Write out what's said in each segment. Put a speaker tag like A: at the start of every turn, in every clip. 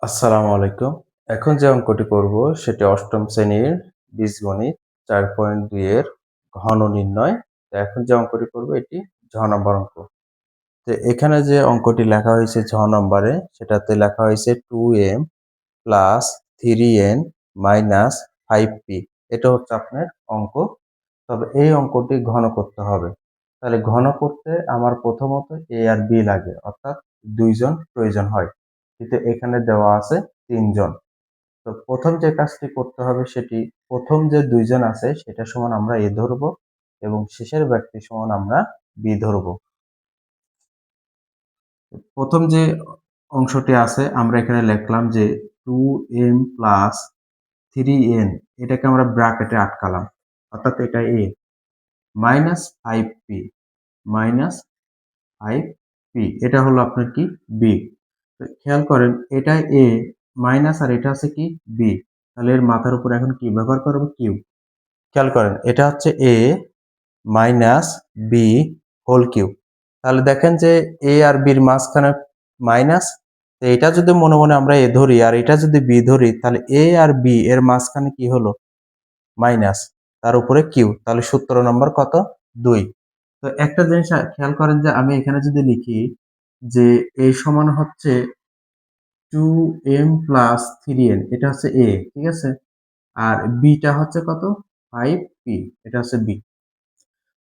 A: আসসালামু আলাইকুম। এখন যে অঙ্কটি করব সেটি অষ্টম শ্রেণীর বীজগণিত ৪.২ এর ঘন নির্ণয়। তো এখন যে অঙ্কটি করব এটি নম্বর অঙ্ক। তো এখানে যে অঙ্কটি লেখা হয়েছে নম্বরে সেটাতে লেখা হয়েছে 2m plus 3n minus 5p। এটা হচ্ছে আপনার অঙ্ক। তবে এই অঙ্কটি ঘন করতে হবে। তাহলে ঘন করতে আমার প্রথমত a আর b লাগে, অর্থাৎ ২ জন প্রয়োজন হয়। কিন্তু এখানে দেওয়া আছে ৩ জন। তো প্রথম যে কাজটি করতে হবে সেটি, প্রথম যে ২ জন আছে সেটা সমান আমরা a ধরবো এবং শেষের ব্যক্তি সমান আমরা b ধরবো। প্রথম যে অংশটি আছে আমরা এখানে লিখলাম যে 2m প্লাস 3n, এটাকে আমরা ব্র্যাকেটে আটকালাম, অর্থাৎ এটা a minus 5p minus 5p, এটা হলো আপনার কি b। তো খেয়াল করেন এটা a মাইনাস আর এটা আছে কি b, তাহলে এর মাথার উপর এখন কি ব্যবহার করব, কিউব। খেয়াল করেন এটা হচ্ছে a minus b whole cube. তাহলে দেখেন যে a আর b এর মাঝখানে মাইনাস, তো এটা যদি মনে মনে আমরা a ধরি আর এটা যদি b ধরি তাহলে a আর b এর মাঝখানে কি হলো, মাইনাস, তার উপরে কিউ, তাহলে সূত্র নম্বর কত, 2। তো একটা জিনিস খেয়াল করেন যে আমি এখানে যদি লিখি যে a সমান হচ্ছে 2m প্লাস 3n, এটা হচ্ছে a, ঠিক আছে, আর b টা হচ্ছে কত, 5p, এটা হচ্ছে b।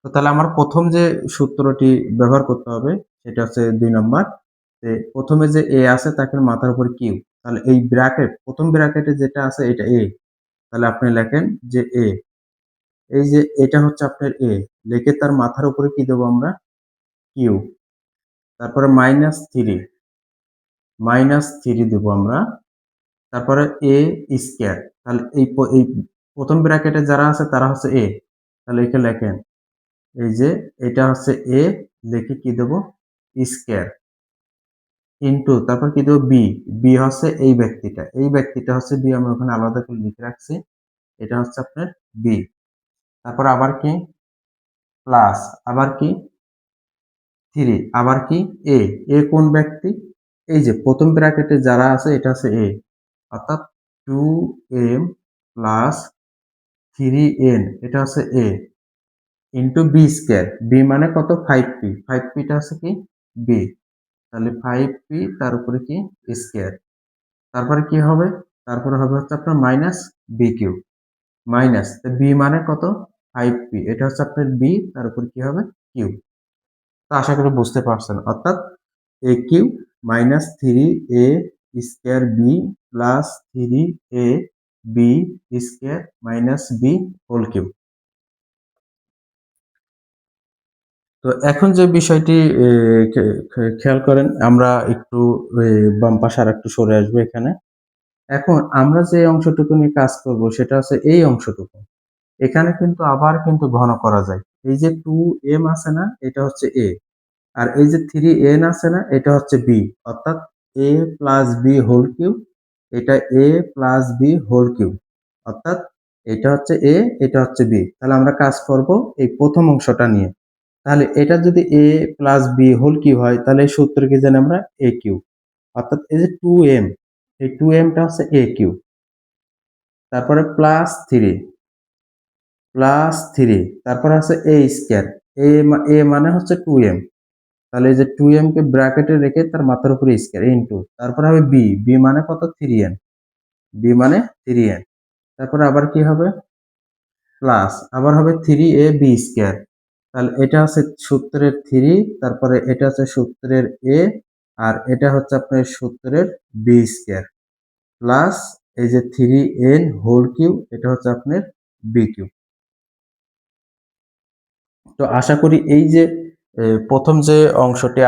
A: তো তাহলে আমার প্রথম যে সূত্রটি ব্যবহার করতে হবে সেটা হচ্ছে 2 নম্বর। প্রথমে যে a আছে তাকে মাথার উপর কিউ, তাহলে এই ব্র্যাকেট, প্রথম ব্র্যাকেটে যেটা আছে এটা a, তাহলে আপনি লেখেন যে a, এই যে এটা হচ্ছে আপনার a, লিখে তার মাথার উপরে কি দেবো আমরা, কিউ। তারপরে মাইনাস থ্রি দেবো আমরা। তারপরে a স্কয়ার, তাহলে এই প্রথম ব্র্যাকেটে যারা আছে তারা হচ্ছে a, তাহলে এখানে লেখেন এই যে এটা হচ্ছে a, লিখে কি দেবো, স্কয়ার, ইনটু তারপর কি দেবো বি, বি হচ্ছে এই ব্যক্তিটা হচ্ছে বি, আমি ওখানে আলাদা করে লিখে রাখছি, এটা হচ্ছে আপনার বি। তারপর আবার কি প্লাস, আবার কি 3, আবার কি এ, এ কোন ব্যক্তি, এই যে প্রথম ব্র্যাকেটে যারা আছে এটা হচ্ছে এ, অর্থাৎ 2m প্লাস 3n, এটা হচ্ছে এ, ইনটু বি স্কয়ার, বি মানে কত, 5p, 5p টা হচ্ছে কি বি, তাহলে 5p তার উপরে কি স্কয়ার। তারপরে কি হবে, তারপরে হবে হচ্ছে আপনার minus B cube, minus B মানে কত, 5p, এটা হচ্ছে আপনার বি, তার উপর কি হবে কিউ। তো আশা করি বুঝতে পারছেন, অর্থাৎ A Q minus 3a square B plus 3a B square minus B whole Q. তো এখন যে বিষয়টি খেয়াল করেন, আমরা একটু বাম পাশে আর একটু সরে আসবো এখানে। এখন আমরা যে অংশটুকু নিয়ে কাজ করব সেটা হচ্ছে এই অংশটুকু। এখানে কিন্তু আবার কিন্তু ঘন করা যায়। এই যে 2m আছে না, এটা হচ্ছে a, আর এই যে 3n আছে না, এটা হচ্ছে b, অর্থাৎ a plus B whole cube, এটা a plus B whole cube, অর্থাৎ এটা হচ্ছে a, এটা হচ্ছে b। তাহলে আমরা কাজ করব এই প্রথম অংশটা নিয়ে। তাহলে এটা যদি a plus B whole cube হয় তাহলে এই সূত্র কি জানি আমরা, a কিউব, অর্থাৎ এই যে 2m, এই 2m টা হচ্ছে a কিউব। তারপরে প্লাস থ্রি, তারপর আছে এ স্কয়ার, এ মানে হচ্ছে 2m, তাহলে এই যে 2m কে ব্র্যাকেটে রেখে তার মাথার উপরে স্কয়ার ইনটু, তারপর হবে বি, বি মানে কত, 3n, বি মানে 3n। তারপর আবার কি হবে, প্লাস, আবার হবে 3a বি স্কয়ার, তাহলে এটা হচ্ছে সূত্রের 3, তারপরে এটা হচ্ছে সূত্রের a, আর এটা হচ্ছে আপনার সূত্রের বি স্কয়ার, প্লাস এই যে 3n হোল কিউব, এটা হচ্ছে আপনার বি কিউব। তো আশা করি এই যে প্রথম যে অংশটি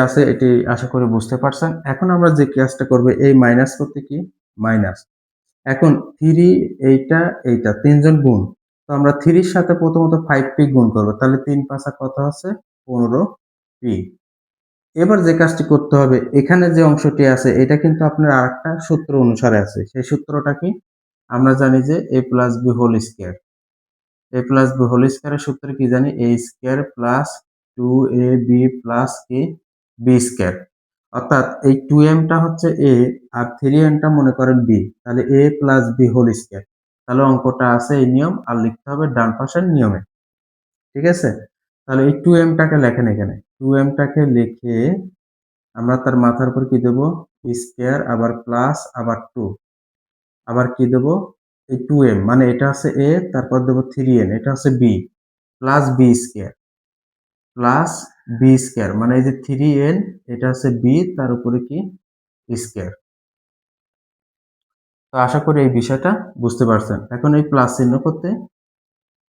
A: আছে, এটি আশা করি বুঝতে পারছেন। এখন আমরা যে কাজটা করব, এই মাইনাস করতে কি মাইনাস, এখন 3, এইটা তিনজন গুণ, তো আমরা 3 এর সাথে প্রথমত 5p গুণ করব, তাহলে 3 5 কত আছে, 15p। এবার যে কাজটি করতে হবে, এখানে যে অংশটি আছে এটা কিন্তু আপনার আরেকটা সূত্র অনুসারে আছে, সেই সূত্রটা কি, আমরা জানি যে a plus B whole square, A plus B whole স্কয়ারের সূত্র কি জানি, A square plus 2ab plus কি বি স্কোয়ার। অর্থাৎ এই 2m টা হচ্ছে এ আর 3n টা মনে করেন বি, তাহলে এ প্লাস বি হোল স্কোয়ার। তাহলে অঙ্কটা আছে এই নিয়ম, আর লিখতে হবে ডান পাশের নিয়মে। ঠিক আছে, তাহলে এই 2m টাকে লেখেন এখানে, 2m টাকে লিখে আমরা তার মাথার উপর কি দেবো, স্কোয়ার, আবার প্লাস, আবার 2, আবার কি দেবো এই 2m, মানে এটা হচ্ছে এ, তারপর দেবো 3n, এটা হচ্ছে B, plus B square, plus B square, মানে এই যে 3n, এটা হচ্ছে বি, তার উপরে কি স্কোয়ার। তো আশা করি এই বিষয়টা বুঝতে পারছেন। এখন এই প্লাস চিহ্ন করতে,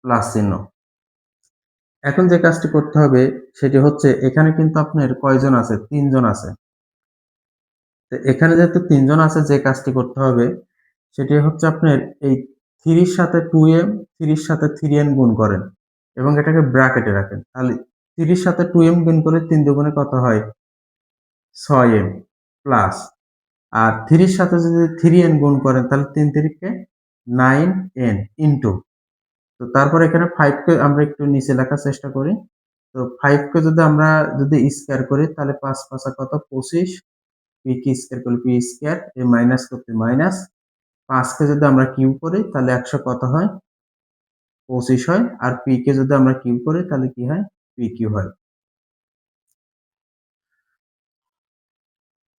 A: প্লাস চিহ্ন। এখন যে কাজটি করতে হবে সেটি হচ্ছে, এখানে কিন্তু আপনার কয়জন আছে, 3জন আছে। তো এখানে যেহেতু 3জন আছে, যে কাজটি করতে হবে সেটি হচ্ছে আপনার এই 3 সাথে 2m, 3 সাথে 3n গুণ করেন এবং এটাকে ব্র্যাকেটে রাখেন। তাহলে 3 সাথে 2m গুণ করে 3 দুগুণে কত হয়, 6m, প্লাস, আর 3 সাথে যদি 3n গুণ করেন তাহলে 3 তিরিকে 9n ইন্টু, তো তারপর এখানে 5 কে আমরা একটু নিচে লেখার চেষ্টা করি। তো 5 কে যদি আমরা স্কয়ার করি তাহলে 5 5 কত, 25, পি কে স্কয়ার করলে পি স্কয়ার, এ মাইনাস করতে মাইনাস, 5 কে যদি আমরা কিউব করি তাহলে 100 কত হয়, 25 হয়, আর পি কে যদি আমরা কিউব করি তাহলে কি হয়, পি কিউ হয়।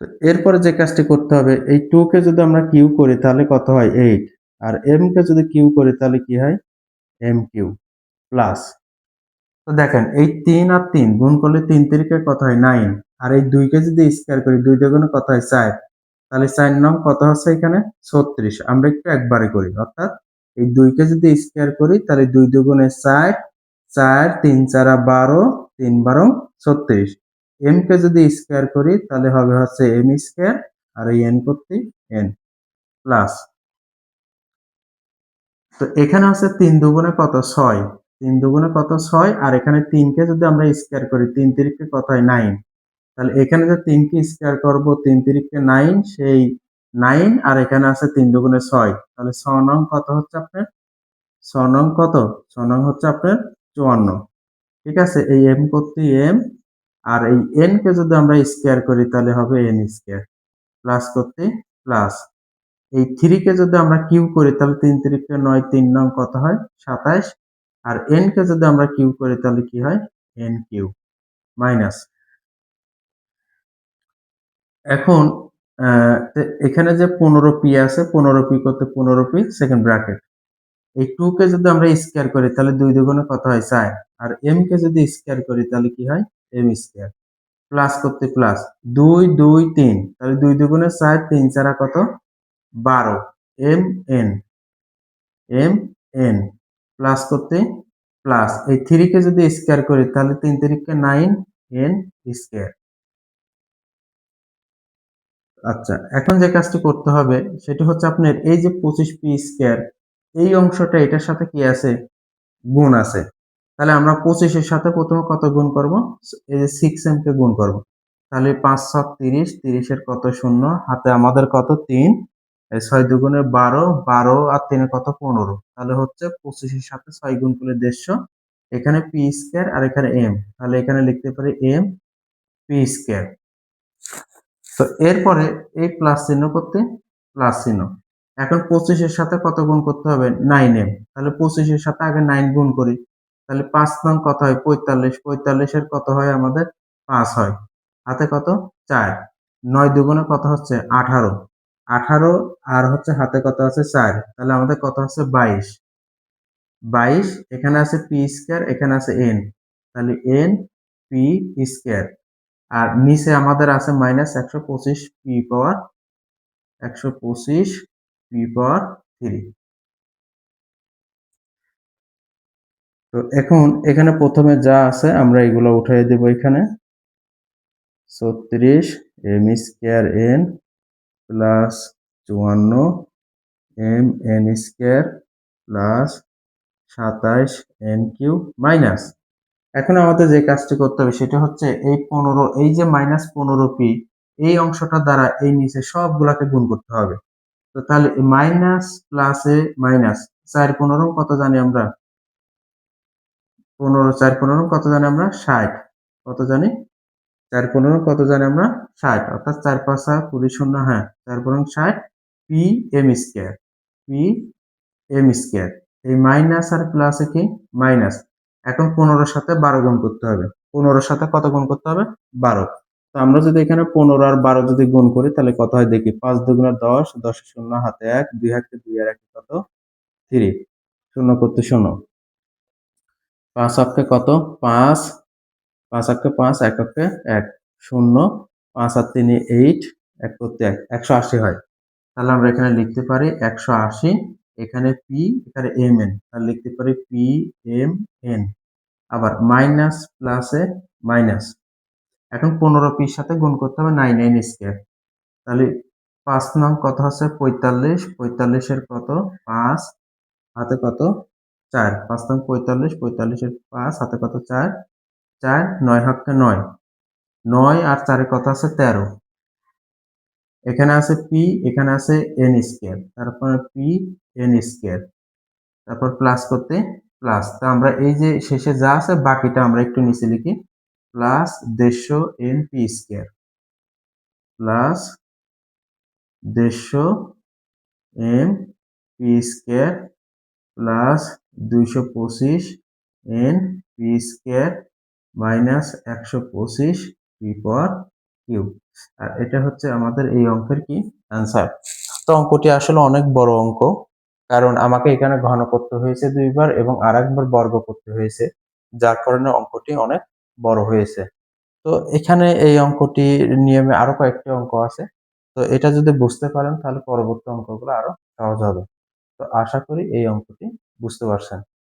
A: তো এরপরে যে কাজটি করতে হবে, এই 2 কে যদি আমরা কিউ করি তাহলে কত হয়, 8, আর m কে যদি কিউ করি তাহলে কি হয়, m কিউ, প্লাস। তো দেখেন এই 3 আর 3 গুণ করলে 3 তিরিকে কত হয়, 9, আর এই 2 কে যদি স্কয়ার করি 2 দ্বিগুণে কত হয়, 4, তাহলে 4 নং কত হচ্ছে এখানে, 36। আমরা একটু একবারে করি, অর্থাৎ এই 2 কে যদি স্কয়ার করি তাহলে 2 দুগুণে 4, 4 3 4 12, 3 12 36। m কে যদি স্কয়ার করি তাহলে হবে হচ্ছে m স্কয়ার, আর এই n করতে n, প্লাস। তো এখানে হচ্ছে 3 দুগুণে কত, 6, 3 দুগুণে কত, 6, আর এখানে 3 কে যদি আমরা স্কয়ার করি 3 তিরিকে কত হয়, 9, তাহলে এখানে যে 3 কে স্কয়ার করব 3 তিরিকে 9, সেই 9, আর এখানে আছে 3 দুগুণে 6, তাহলে 6 নং কত হচ্ছে আপনার, 6 নং কত, 6 নং হচ্ছে আপনার 54। ঠিক আছে, এই m করতে m, আর এই n কে যদি আমরা স্কয়ার করি তাহলে হবে n স্কয়ার, প্লাস করতে প্লাস। এই 3 কে যদি আমরা কিউ করি তাহলে 3 তিরিকে 9, 3 নং কত হয়, 27, আর n কে যদি আমরা কিউ করি তাহলে কি হয়, n কিউ, মাইনাস। এখন এখানে যে 15p আছে, 15p করতে 15p সেকেন্ড ব্র্যাকেট। এই 2 কে যদি আমরা স্কয়ার করি তাহলে 2 দুগুণে কত হয়, 4, আর m কে যদি স্কয়ার করি তাহলে কি হয়, m স্কয়ার, প্লাস করতে প্লাস, 2 2 3, তাহলে 2 দুগুণে 4, 3 4 কত, 12, m n, m n, plus করতে প্লাস, এই 3 কে যদি স্কয়ার করি তাহলে 3 তিরিকে 9 n স্কয়ার। আচ্ছা, এখন যে কাজটি করতে হবে সেটি হচ্ছে আপনার এই যে 25p স্কয়ার, এই অংশটা এটার সাথে কি আছে, গুণ আছে। তাহলে আমরা 25 এর সাথে প্রথমে কত গুণ করব, এই যে 6m কে গুণ করব। তাহলে 5 7 30, 30 এর কত শূন্য, হাতে আমাদের কত 3, 6 দুগুণে 12, 12 আর 3 এ কত 15, তাহলে হচ্ছে 25 এর সাথে 6 গুণ করলে 150, এখানে p স্কয়ার আর এখানে m, তাহলে এখানে লিখতে পারি m p স্কয়ার। তো এরপরে এই প্লাস চিহ্ন করতে প্লাস চিহ্ন। এখন 25 এর সাথে কত গুণ করতে হবে, 9m, তাহলে 25 এর সাথে আগে 9 গুণ করি, তাহলে 5 নং কত হয়, 45, 45 এর কত হয় আমাদের 5 হয়, হাতে কত 4, 9 দুগুণে কত হচ্ছে 18, 18, আর হচ্ছে হাতে কত আছে 4, তাহলে আমাদের কত হচ্ছে 22, 22, এখানে আছে p স্কয়ার, এখানে আছে n, তাহলে n p স্কয়ার, আর নিচে আমাদের আছে মাইনাস 125 পি পাওয়ার 125 পি পাওয়ার 3। তো এখন এখানে প্রথমে যা আছে আমরা এগুলো উঠিয়ে দেব, এখানে 36 M square N plus 54 M N square plus 27 N cube minus. এখন আমাদের যে কাজটি করতে হবে সেটা হচ্ছে এই 15, এই যে মাইনাস 15p, এই অংশটা দ্বারা এই নিচে সবগুলাকে গুণ করতে হবে। তো তাহলে মাইনাস প্লাসে মাইনাস, 4 15 কত জানি আমরা, 15 4 15 কত জানি আমরা, 60, কত জানি 4×15 কত জানি আমরা 60, অর্থাৎ 4×5 = 20 শূন্য, হ্যাঁ 4×60 P M square, P M square. এই মাইনাস আর প্লাসে কি মাইনাস। এখন 15 সাথে 12 গুণ করতে হবে। 15 সাথে কত গুণ করতে হবে? 12। তো আমরা যদি এখানে 15 আর 12 যদি গুণ করি তাহলে কত হয় দেখি। 5 দুগুণে 10, 10 এর শূন্য হাতে 1, 2 হাতে 2 আর 1 কত? 3। শূন্য করতে শূন্য। 5 অক্ষে কত? 5, 5 অক্ষে 5, 1 অক্ষে 1, 0, 5 আর 3 8, 1 করতে 1, 180 হয়। তাহলে আমরা এখানে লিখতে পারি 180, এখানে পি, এখানে এম এন, তাহলে লিখতে পারি পি এম এন। আবার মাইনাস প্লাসে মাইনাস, এখন 15 পির সাথে গুণ করতে হবে 9 9 স্কয়ার, তাহলে 5 নং কত হচ্ছে 45, 45 এর কত 5 হাতে কত 4, 5 নং 45, 45 এর 5 হাতে কত 4, 4 9 হাতে 9, 9 আর 4 এর কত আছে 13, এখানে আছে পি, এখানে আছে এন স্কয়ার, তারপরে পি এন স্কয়ার, তারপর প্লাস করতে প্লাস। তো আমরা এই যে শেষে যা আছে বাকিটা আমরা একটু নিচে লিখি, plus 150 N P square, plus 150 M P square, plus 225 N P square, minus 125 P power cube. আর এটা হচ্ছে আমাদের এই অঙ্কের কি অ্যান্সার। তো অঙ্কটি আসলে অনেক বড় অঙ্ক, কারণ আমাকে এখানে ঘন করতে হয়েছে 2 বার এবং আরেকবার বর্গ করতে হয়েছে, যার কারণে অঙ্কটি অনেক বড় হয়েছে। তো এখানে এই অঙ্কটির নিয়মে আরো কয়েকটি অঙ্ক আছে। তো এটা যদি বুঝতে পারেন তাহলে পরবর্তী অঙ্কগুলো আরো সহজ হবে। তো আশা করি এই অঙ্কটি বুঝতে পারছেন।